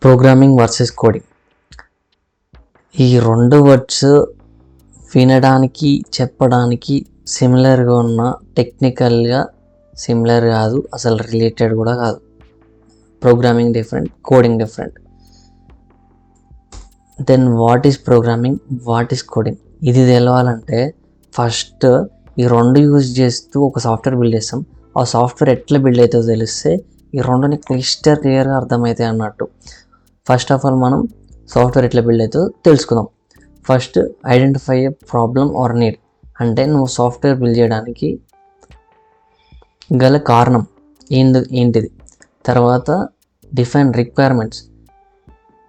Programming versus coding. ఈ రెండు words వినడానికి చెప్పడానికి సిమిలర్గా ఉన్న, టెక్నికల్గా సిమిలర్ కాదు, అసలు రిలేటెడ్ కూడా కాదు. Programming different, coding different. Then what is programming, what is coding? ఇది తెలవాలంటే ఫస్ట్ ఈ రెండు యూజ్ చేస్తూ ఒక సాఫ్ట్వేర్ బిల్డ్ చేస్తాం. ఆ సాఫ్ట్వేర్ ఎట్లా బిల్డ్ అవుతుందో తెలిస్తే ఈ రెండుని క్లియర్గా అర్థమవుతాయి అన్నట్టు. ఫస్ట్ ఆఫ్ ఆల్ మనం సాఫ్ట్వేర్ ఎట్లా బిల్డ్ అవుతుందో తెలుసుకుందాం. First identify A problem or need, అంటే నువ్వు సాఫ్ట్వేర్ బిల్డ్ చేయడానికి గల కారణం ఏంటిది. తర్వాత డిఫైన్ రిక్వైర్మెంట్స్,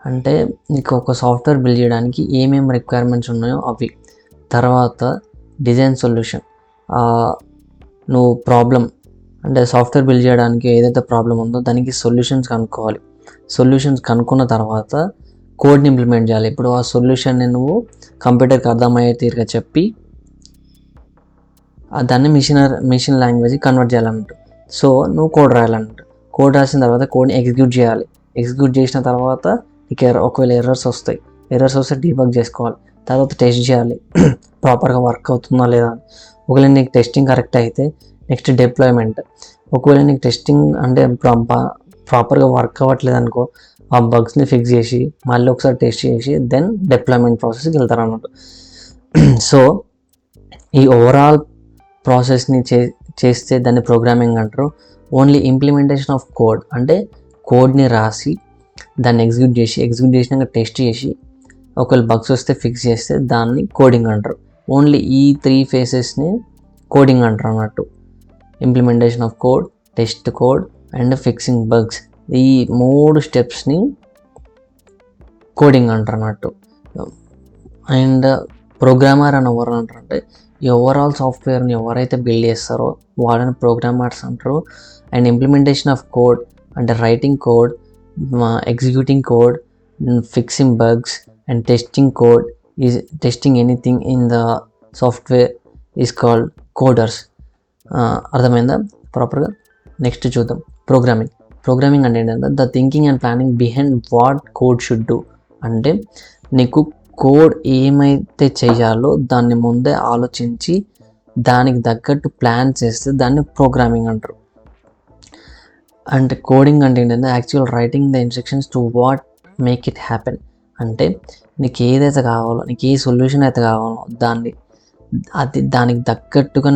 అంటే నీకు ఒక సాఫ్ట్వేర్ బిల్డ్ చేయడానికి ఏమేమి రిక్వైర్మెంట్స్ ఉన్నాయో అవి. తర్వాత డిజైన్ సొల్యూషన్, నువ్వు ప్రాబ్లం అంటే సాఫ్ట్వేర్ బిల్డ్ చేయడానికి ఏదైతే ప్రాబ్లం ఉందో దానికి సొల్యూషన్స్ కనుక్కోవాలి. సొల్యూషన్స్ కనుక్కున్న తర్వాత కోడ్ని ఇంప్లిమెంట్ చేయాలి. ఇప్పుడు ఆ సొల్యూషన్ని నువ్వు కంప్యూటర్కి అర్థమయ్యే తీరుగా చెప్పి దాన్ని మిషన్ లాంగ్వేజ్కి కన్వర్ట్ చేయాలన్నట్టు. సో నువ్వు కోడ్ రాయాలన్నట్టు. కోడ్ రాసిన తర్వాత కోడ్ని ఎగ్జిక్యూట్ చేయాలి. ఎగ్జిక్యూట్ చేసిన తర్వాత నీకు ఒకవేళ ఎర్రర్స్ వస్తే డీబగ్ చేసుకోవాలి. తర్వాత టెస్ట్ చేయాలి ప్రాపర్గా వర్క్ అవుతుందా లేదా అని. ఒకవేళ నీకు టెస్టింగ్ కరెక్ట్ అయితే నెక్స్ట్ డిప్లాయ్మెంట్. ఒకవేళ నీకు టెస్టింగ్ అంటే ప్రాపర్గా వర్క్ అవ్వట్లేదు అనుకో, ఆ బగ్స్ని ఫిక్స్ చేసి మళ్ళీ ఒకసారి టెస్ట్ చేసి దెన్ డిప్లాయ్మెంట్ ప్రాసెస్కి వెళ్తారు అన్నట్టు. సో ఈ ఓవరాల్ ప్రాసెస్ని చేస్తే దాన్ని ప్రోగ్రామింగ్ అంటారు. ఓన్లీ ఇంప్లిమెంటేషన్ ఆఫ్ కోడ్ అంటే కోడ్ని రాసి దాన్ని ఎగ్జిక్యూట్ చేసినాక టెస్ట్ చేసి ఒకవేళ బగ్స్ వస్తే ఫిక్స్ చేస్తే దాన్ని కోడింగ్ అంటారు. ఓన్లీ ఈ 3 ఫేసెస్ని కోడింగ్ అంటారు అన్నట్టు. Implementation of code, test code and fixing bugs, ఈ 3 స్టెప్స్ని కోడింగ్ అంటారు అన్నట్టు. అండ్ ప్రోగ్రామర్ అని ఎవరు అంటారు అంటే ఈ ఓవరాల్ సాఫ్ట్వేర్ని ఎవరైతే బిల్డ్ చేస్తారో వాళ్ళని ప్రోగ్రామర్స్ అంటారు. అండ్ ఇంప్లిమెంటేషన్ ఆఫ్ కోడ్ అంటే writing code, executing code, fixing bugs and testing anything in the software is called coders. అర్థమైందా ప్రాపర్గా? నెక్స్ట్ చూద్దాం ప్రోగ్రామింగ్ అంటే ఏంటంటే the thinking and planning behind what code should do. అంటే నీకు code ఏమైతే చేయాలో దాన్ని ముందే ఆలోచించి దానికి తగ్గట్టు ప్లాన్ చేస్తే దాన్ని ప్రోగ్రామింగ్ అంటారు. అంటే కోడింగ్ అంటే ఏంటంటే actual writing the instructions to what make it happen. అంటే నీకు ఏదైతే కావాలో, నీకు ఏ సొల్యూషన్ అయితే కావాలో దానికి తగ్గట్టుగా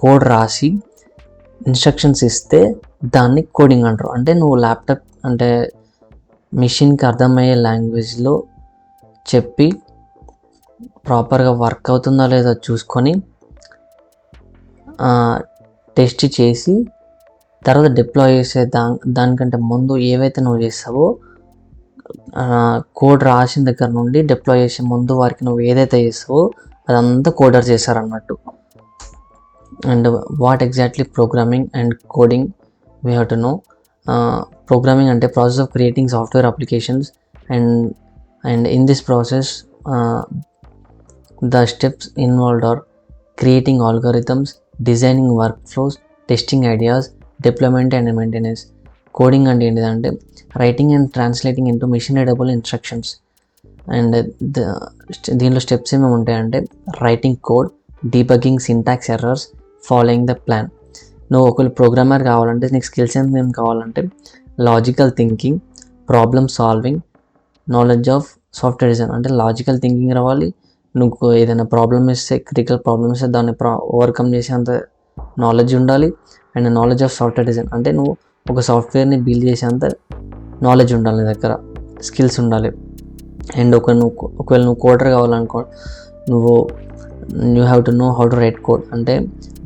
కోడ్ రాసి ఇన్స్ట్రక్షన్స్ ఇస్తే దాన్ని కోడింగ్ అంటారు. అంటే నువ్వు ల్యాప్టాప్ అంటే మిషన్కి అర్థమయ్యే లాంగ్వేజ్లో చెప్పి ప్రాపర్గా వర్క్ అవుతుందా లేదా చూసుకొని టెస్ట్ చేసి తర్వాత డిప్లాయ్ చేసే దానికంటే ముందు ఏవైతే నువ్వు చేస్తావో కోడ్ రాసిన దగ్గర నుండి డిప్లాయ్ చేసే ముందు వారికి నువ్వు ఏదైతే చేస్తావో అదంతా కోడర్ చేశారన్నట్టు. And what exactly programming and coding we have to know. Programming అంటే process of creating software applications and in this process the steps involved are creating algorithms, designing workflows, testing ideas, deployment and maintenance. Coding అంటే ఏంటిదంటే writing and translating into machine readable instructions. And దీనిలో steps ఏమేమి ఉంటాయంటే writing code, debugging syntax errors, following the plan. నువ్వు ఒకవేళ programmer కావాలంటే నీకు skills ఏం కావాలంటే logical thinking, problem solving, knowledge of software design. అంటే లాజికల్ థింకింగ్ రావాలి, నువ్వు ఏదైనా ప్రాబ్లమ్ ఇస్తే క్రిటికల్ ప్రాబ్లమ్ ఇస్తే దాన్ని ఓవర్కమ్ చేసే అంత నాలెడ్జ్ ఉండాలి. And knowledge of software design అంటే నువ్వు ఒక సాఫ్ట్వేర్ని బిల్డ్ చేసేంత నాలెడ్జ్ ఉండాలి, నీ దగ్గర స్కిల్స్ ఉండాలి. అండ్ ఒకవేళ నువ్వు కోడర్ కావాలనుకో you have to know how to write code. అంటే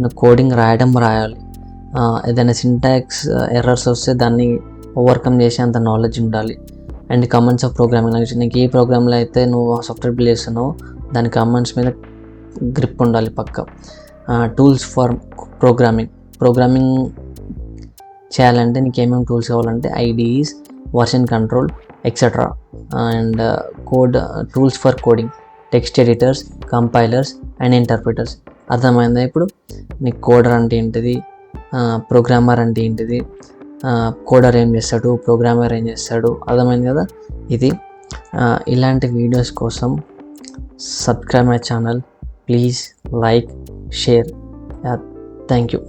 నువ్వు కోడింగ్ రాయాలి, ఏదైనా సింటాక్స్ ఎర్రర్స్ వస్తే దాన్ని ఓవర్కమ్ చేసే అంత నాలెడ్జ్ ఉండాలి. అండ్ కమాండ్స్ ఆఫ్ ప్రోగ్రామింగ్, నీకు ఏ ప్రోగ్రామ్లో అయితే నువ్వు సాఫ్ట్వేర్ బిల్డ్ చేస్తున్నావో దాని కమాండ్స్ మీద గ్రిప్ ఉండాలి పక్క. టూల్స్ ఫర్ ప్రోగ్రామింగ్ చేయాలంటే నీకు ఏమేమి టూల్స్ కావాలంటే IDEs, version control etcetera. And tools for coding, text editors, compilers and interpreters. అర్థమైందా ఇప్పుడు నీకు కోడర్ అంటే ఏంటిది, ప్రోగ్రామర్ అంటే ఏంటిది, కోడర్ ఏం చేస్తాడు, ప్రోగ్రామర్ ఏం చేస్తాడు, అర్థమైంది కదా. ఇది ఇలాంటి వీడియోస్ కోసం subscribe my channel, please like, share. Thank you.